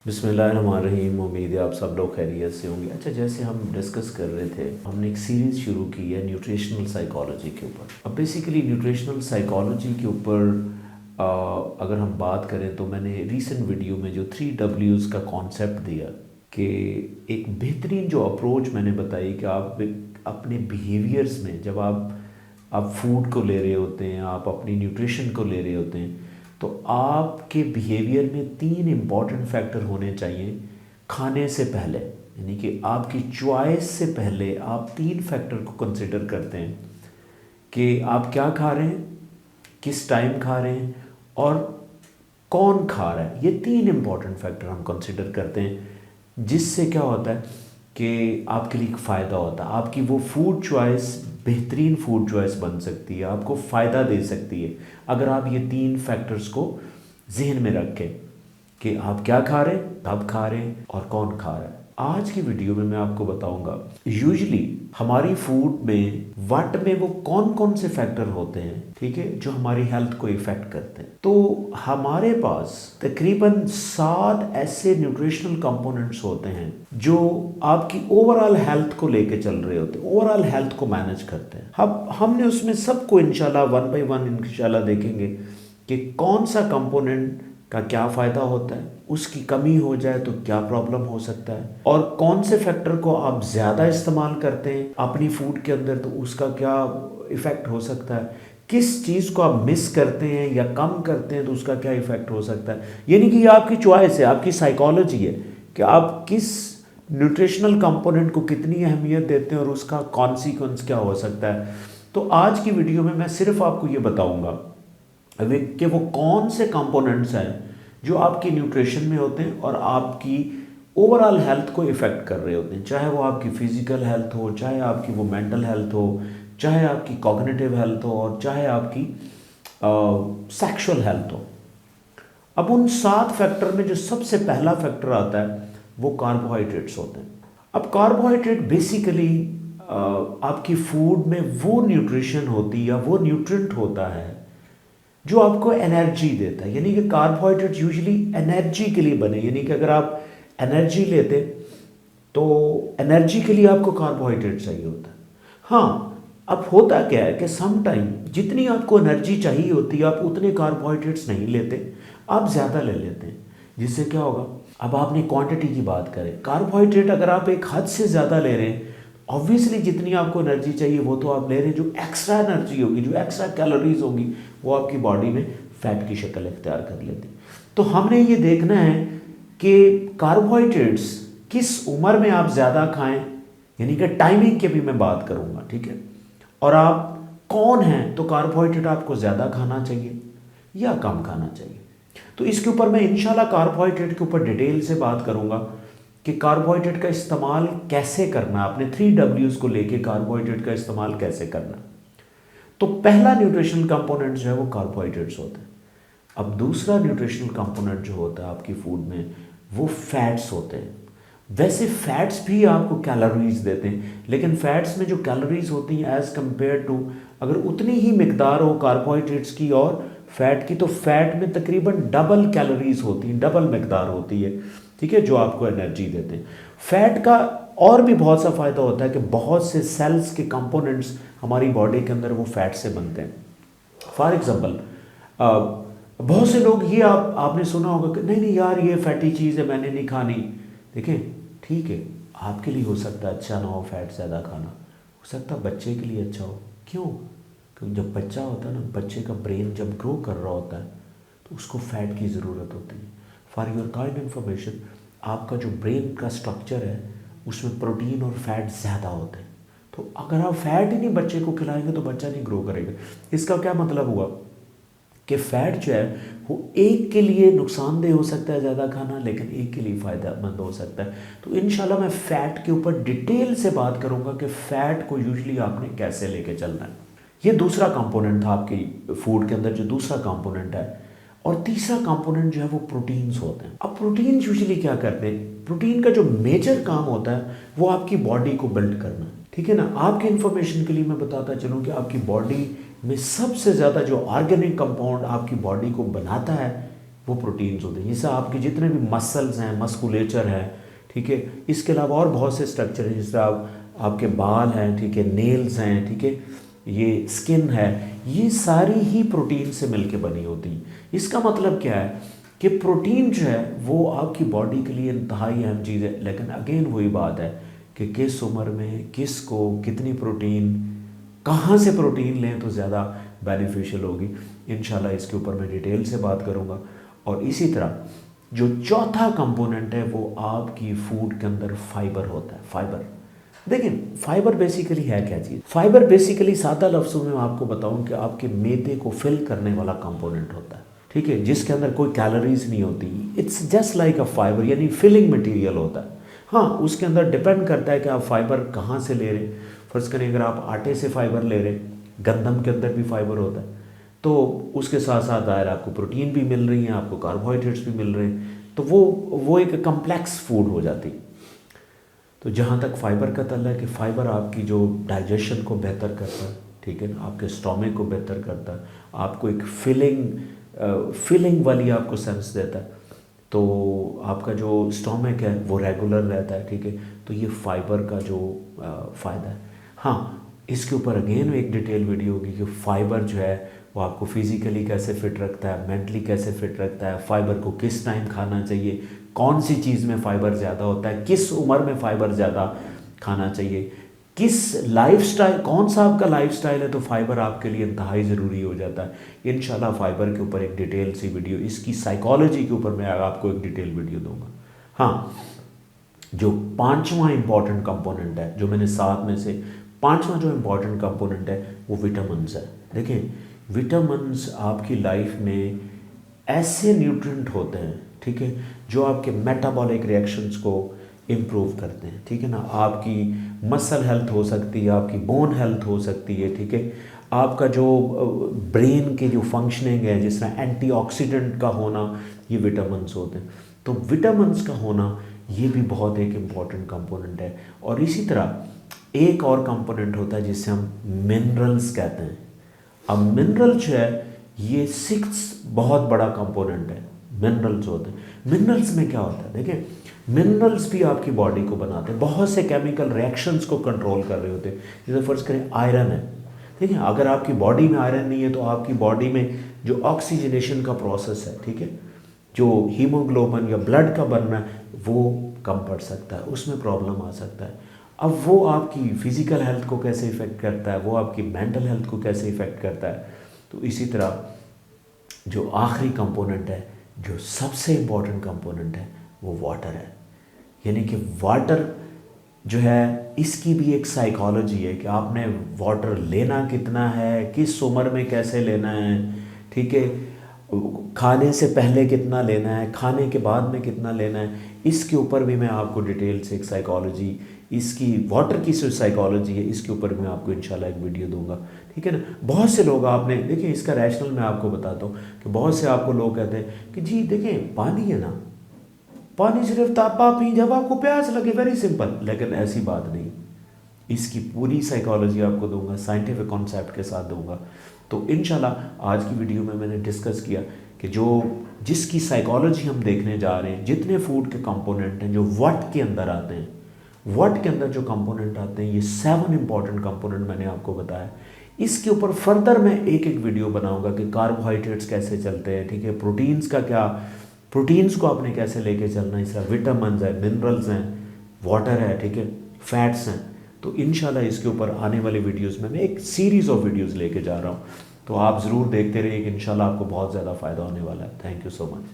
बिस्मिल्लाहिर्रहमानिर्रहीम। उम्मीद है आप सब लोग खैरियत से होंगे। अच्छा, जैसे हम डिस्कस कर रहे थे, हमने एक सीरीज़ शुरू की है न्यूट्रिशनल साइकोलॉजी के ऊपर। अब बेसिकली न्यूट्रिशनल साइकोलॉजी के ऊपर अगर हम बात करें तो मैंने रिसेंट वीडियो में जो 3 Ws का कॉन्सेप्ट दिया कि एक बेहतरीन जो अप्रोच मैंने बताई कि आप अपने बिहेवियर्स में जब आप फूड को ले रहे होते हैं, आप अपनी न्यूट्रिशन को ले रहे होते हैं, तो आपके बिहेवियर में 3 इम्पॉर्टेंट फैक्टर होने चाहिए खाने से पहले। यानी कि आपकी चॉइस से पहले आप 3 फैक्टर को कंसिडर करते हैं कि आप क्या खा रहे हैं, किस टाइम खा रहे हैं और कौन खा रहा है। ये 3 इम्पॉर्टेंट फैक्टर हम कंसिडर करते हैं, जिससे क्या होता है कि आपके लिए एक फ़ायदा होता है। आपकी वो फूड चॉइस बेहतरीन फूड चॉइस बन सकती है, आपको फ़ायदा दे सकती है अगर आप ये 3 फैक्टर्स को जहन में रखें कि आप क्या खा रहे हैं, कब खा रहे हैं और कौन खा रहा है। आज की वीडियो में मैं आपको बताऊंगा यूजुअली हमारी फूड में वट में वो कौन कौन से फैक्टर होते हैं, ठीक है, जो हमारी हेल्थ को इफेक्ट करते हैं। तो हमारे पास तकरीबन 7 ऐसे न्यूट्रिशनल कंपोनेंट्स होते हैं जो आपकी ओवरऑल हेल्थ को लेके चल रहे होते हैं, ओवरऑल हेल्थ को मैनेज करते हैं। अब हमने उसमें सबको इंशाल्लाह 1 बाय 1 इंशाल्लाह देखेंगे कि कौन सा कंपोनेंट का क्या फ़ायदा होता है, उसकी कमी हो जाए तो क्या प्रॉब्लम हो सकता है, और कौन से फैक्टर को आप ज़्यादा इस्तेमाल करते हैं अपनी फूड के अंदर तो उसका क्या इफ़ेक्ट हो सकता है, किस चीज़ को आप मिस करते हैं या कम करते हैं तो उसका क्या इफ़ेक्ट हो सकता है। यानी कि ये आपकी चॉइस है, आपकी साइकोलॉजी है कि आप किस न्यूट्रिशनल कंपोनेंट को कितनी अहमियत देते हैं और उसका कॉन्सिक्वेंस क्या हो सकता है। तो आज की वीडियो में मैं सिर्फ आपको ये बताऊँगा कि वो कौन से कंपोनेंट्स हैं जो आपकी न्यूट्रिशन में होते हैं और आपकी ओवरऑल हेल्थ को इफ़ेक्ट कर रहे होते हैं, चाहे वो आपकी फ़िज़िकल हेल्थ हो, चाहे आपकी वो मेंटल हेल्थ हो, चाहे आपकी कॉग्निटिव हेल्थ हो और चाहे आपकी सेक्सुअल हेल्थ हो। अब उन 7 फैक्टर में जो सबसे पहला फैक्टर आता है वो कार्बोहाइड्रेट्स होते हैं। अब कार्बोहाइड्रेट बेसिकली आपकी फूड में वो न्यूट्रिशन होती है या वो न्यूट्रिएंट होता है जो आपको एनर्जी देता है। यानी कि कार्बोहाइड्रेट यूजुअली एनर्जी के लिए बने, यानी कि अगर आप एनर्जी लेते तो एनर्जी के लिए आपको कार्बोहाइड्रेट चाहिए होता है। हाँ, अब होता क्या है कि सम टाइम जितनी आपको एनर्जी चाहिए होती है आप उतने कार्बोहाइड्रेट्स नहीं लेते, आप ज़्यादा ले लेते हैं, जिससे क्या होगा। अब आपने क्वांटिटी की बात करें, कार्बोहाइड्रेट अगर आप एक हद से ज़्यादा ले रहे हैं, ऑब्वियसली जितनी आपको एनर्जी चाहिए वो तो आप ले रहे हैं, जो एक्स्ट्रा एनर्जी होगी, जो एक्स्ट्रा कैलोरीज होगी, वो आपकी बॉडी में फैट की शक्ल इख्तियार कर लेती। तो हमने ये देखना है कि कार्बोहाइड्रेट्स किस उम्र में आप ज़्यादा खाएं, यानी कि टाइमिंग की भी मैं बात करूँगा, ठीक है, और आप कौन हैं तो कार्बोहाइड्रेट आपको ज़्यादा खाना चाहिए या कम खाना चाहिए। तो इसके ऊपर मैं इंशाल्लाह कार्बोहाइड्रेट के ऊपर डिटेल से बात करूँगा कि कार्बोहाइड्रेट का इस्तेमाल कैसे करना, अपने 3 Ws को लेके कार्बोहाइड्रेट का इस्तेमाल कैसे करना। तो पहला न्यूट्रिशनल कंपोनेंट जो है वो कार्बोहाइड्रेट्स होता है। अब दूसरा न्यूट्रिशनल कंपोनेंट जो होता है आपकी फूड में वो फैट्स होते हैं। वैसे फैट्स भी आपको कैलोरीज देते हैं, लेकिन फैट्स में जो कैलोरीज होती हैं एज़ कम्पेयर टू अगर उतनी ही मिकदार हो कार्बोहाइड्रेट्स की और फैट की, तो फैट में तकरीबन डबल कैलोरीज होती हैं, डबल मिकदार होती है, ठीक है, जो आपको एनर्जी देते हैं। फैट का और भी बहुत सा फ़ायदा होता है कि बहुत से सेल्स के कंपोनेंट्स हमारी बॉडी के अंदर वो फैट से बनते हैं। फॉर एग्जांपल बहुत से लोग ये आपने सुना होगा कि नहीं नहीं यार ये फैटी चीज़ है मैंने नहीं खानी। देखिए ठीक है, आपके लिए हो सकता है अच्छा ना हो फैट ज़्यादा खाना, हो सकता है बच्चे के लिए अच्छा हो। क्यों? क्योंकि जब बच्चा होता है ना, बच्चे का ब्रेन जब ग्रो कर रहा होता है तो उसको फैट की ज़रूरत होती है। फॉर योर काइंड इन्फॉर्मेशन, आपका जो ब्रेन का स्ट्रक्चर है उसमें प्रोटीन और फैट ज़्यादा होते हैं। तो अगर आप फैट ही नहीं बच्चे को खिलाएंगे तो बच्चा नहीं ग्रो करेगा। इसका क्या मतलब हुआ कि फ़ैट जो है वो एक के लिए नुकसानदेह हो सकता है ज़्यादा खाना, लेकिन एक के लिए फ़ायदेमंद हो सकता है। तो इंशाल्लाह मैं फ़ैट के ऊपर डिटेल से बात करूँगा कि फ़ैट को यूजुअली आपने कैसे लेके चलना है। ये दूसरा कंपोनेंट था आपकी फूड के अंदर, जो दूसरा कंपोनेंट है। और तीसरा कंपोनेंट जो है वो प्रोटीन्स होते हैं। अब प्रोटीन यूजुअली क्या करते हैं, प्रोटीन का जो मेजर काम होता है वो आपकी बॉडी को बिल्ड करना, ठीक है ना। आपके इन्फॉर्मेशन के लिए मैं बताता चलूँ कि आपकी बॉडी में सबसे ज़्यादा जो ऑर्गेनिक कंपाउंड आपकी बॉडी को बनाता है वो प्रोटीन्स होते हैं। जैसे आपके जितने भी मसल्स हैं, मस्कुलेचर है, ठीक है, इसके अलावा और बहुत से स्ट्रक्चर हैं, जैसे आपके बाल हैं, ठीक है, नेल्स हैं, ठीक है, ये स्किन है, ये सारी ही प्रोटीन से मिलके बनी होती है। इसका मतलब क्या है कि प्रोटीन जो है वो आपकी बॉडी के लिए इंतहाई अहम चीज़ है। लेकिन अगेन वही बात है कि किस उम्र में किसको कितनी प्रोटीन, कहाँ से प्रोटीन लें तो ज़्यादा बेनिफिशियल होगी। इंशाल्लाह इसके ऊपर मैं डिटेल से बात करूँगा। और इसी तरह जो चौथा कंपोनेंट है वो आपकी फूड के अंदर फाइबर होता है। फाइबर, देखिए फाइबर बेसिकली है क्या चीज़? फाइबर बेसिकली सादा लफ्ज़ों में आपको बताऊं कि आपके मैदे को फिल करने वाला कंपोनेंट होता है, ठीक है, जिसके अंदर कोई कैलोरीज नहीं होती। It's just like a fibre, यानी फिलिंग मटेरियल होता है। हाँ, उसके अंदर डिपेंड करता है कि आप फाइबर कहाँ से ले रहे हैं। फर्ज करें अगर आप आटे से फाइबर ले रहे हैं, गंदम के अंदर भी फाइबर होता है, तो उसके साथ साथ दायर आपको प्रोटीन भी मिल रही हैं, आपको कार्बोहाइड्रेट्स भी मिल रहे हैं, तो वो एक कम्प्लेक्स फूड हो जाती है। तो जहाँ तक फाइबर का तल्ला है कि फ़ाइबर आपकी जो डाइजेशन को बेहतर करता है, ठीक है ना, आपके स्टोमक को बेहतर करता है, आपको एक फिलिंग वाली आपको सेंस देता है, तो आपका जो स्टोमक है वो रेगुलर रहता है, ठीक है। तो ये फाइबर का जो फ़ायदा है। हाँ, इसके ऊपर अगेन एक डिटेल वीडियो होगी कि फ़ाइबर जो है वो आपको फिज़िकली कैसे फिट रखता है, मेंटली कैसे फिट रखता है, फ़ाइबर को किस टाइम खाना चाहिए, कौन सी चीज़ में फ़ाइबर ज़्यादा होता है, किस उम्र में फ़ाइबर ज़्यादा खाना चाहिए, किस लाइफस्टाइल, कौन सा आपका लाइफस्टाइल है तो फ़ाइबर आपके लिए इंतहाई ज़रूरी हो जाता है। इंशाल्लाह फ़ाइबर के ऊपर एक डिटेल सी वीडियो, इसकी साइकोलॉजी के ऊपर मैं आपको एक डिटेल वीडियो दूंगा। हाँ, जो पांचवा इंपॉर्टेंट कंपोनेंट है, जो मैंने सात में से पांचवा जो इंपॉर्टेंट कंपोनेंट है वो विटामिन्स है। देखिए, विटामिन्स आपकी लाइफ में ऐसे न्यूट्रिएंट होते हैं, ठीक है, जो आपके मेटाबॉलिक रिएक्शंस को इम्प्रूव करते हैं, ठीक है ना। आपकी मसल हेल्थ हो सकती है, आपकी बोन हेल्थ हो सकती है, ठीक है। आपका जो ब्रेन के जो फंक्शनिंग है, जिस तरह एंटीऑक्सीडेंट का होना, ये विटामिन्स होते हैं। तो विटामिन्स का होना ये भी बहुत एक इम्पॉर्टेंट कंपोनेंट है। और इसी तरह एक और कंपोनेंट होता है जिसे हम मिनरल्स कहते हैं। अब मिनरल जो है ये सिक्स बहुत बड़ा कंपोनेंट है, मिनरल्स होते हैं। मिनरल्स में क्या होता है, देखिए मिनरल्स भी आपकी बॉडी को बनाते हैं, बहुत से केमिकल रिएक्शंस को कंट्रोल कर रहे होते हैं। जैसे फर्ज करें आयरन है, ठीक है, अगर आपकी बॉडी में आयरन नहीं है तो आपकी बॉडी में जो ऑक्सीजनेशन का प्रोसेस है, ठीक है, जो हीमोग्लोबिन या ब्लड का बनना है वो कम पड़ सकता है, उसमें प्रॉब्लम आ सकता है। अब वो आपकी फिजिकल हेल्थ को कैसे इफ़ेक्ट करता है, वो आपकी मेंटल हेल्थ को कैसे इफ़ेक्ट करता है। तो इसी तरह जो आखिरी कंपोनेंट है, जो सबसे इम्पॉर्टेंट कंपोनेंट है, वो वाटर है। यानी कि वाटर जो है इसकी भी एक साइकोलॉजी है कि आपने वाटर लेना कितना है, किस उम्र में कैसे लेना है, ठीक है, खाने से पहले कितना लेना है, खाने के बाद में कितना लेना है। इसके ऊपर भी मैं आपको डिटेल से एक साइकोलॉजी, इसकी वाटर की जो साइकोलॉजी है इसके ऊपर भी मैं आपको इंशाल्लाह एक वीडियो दूंगा, ठीक है ना। बहुत से लोग, आपने देखिए इसका रैशनल मैं आपको बताता हूँ कि बहुत से आपको लोग कहते हैं कि जी देखिए पानी है ना, पानी सिर्फ तापा पी जब आपको प्यास लगे, वेरी सिंपल। लेकिन ऐसी बात नहीं, इसकी पूरी साइकोलॉजी आपको दूंगा, साइंटिफिक कॉन्सेप्ट के साथ दूंगा। तो इंशाल्लाह आज की वीडियो में मैंने डिस्कस किया कि जिसकी साइकोलॉजी हम देखने जा रहे हैं, जितने फूड के कंपोनेंट हैं जो वट के अंदर आते हैं, वट के अंदर जो कंपोनेंट आते हैं, ये 7 इंपॉर्टेंट कंपोनेंट मैंने आपको बताया। इसके ऊपर फर्दर मैं एक एक वीडियो बनाऊंगा कि कार्बोहाइड्रेट्स कैसे चलते हैं, ठीक है, प्रोटीन्स का क्या, प्रोटीन्स को आपने कैसे लेके चलना है, इसका विटामिन्स है, मिनरल्स हैं, वाटर है, ठीक है, फैट्स हैं। तो इंशाल्लाह इसके ऊपर आने वाली वीडियोस में मैं एक सीरीज़ ऑफ वीडियोस लेके जा रहा हूँ, तो आप ज़रूर देखते रहिए कि इंशाल्लाह आपको बहुत ज़्यादा फ़ायदा होने वाला है। Thank you so much.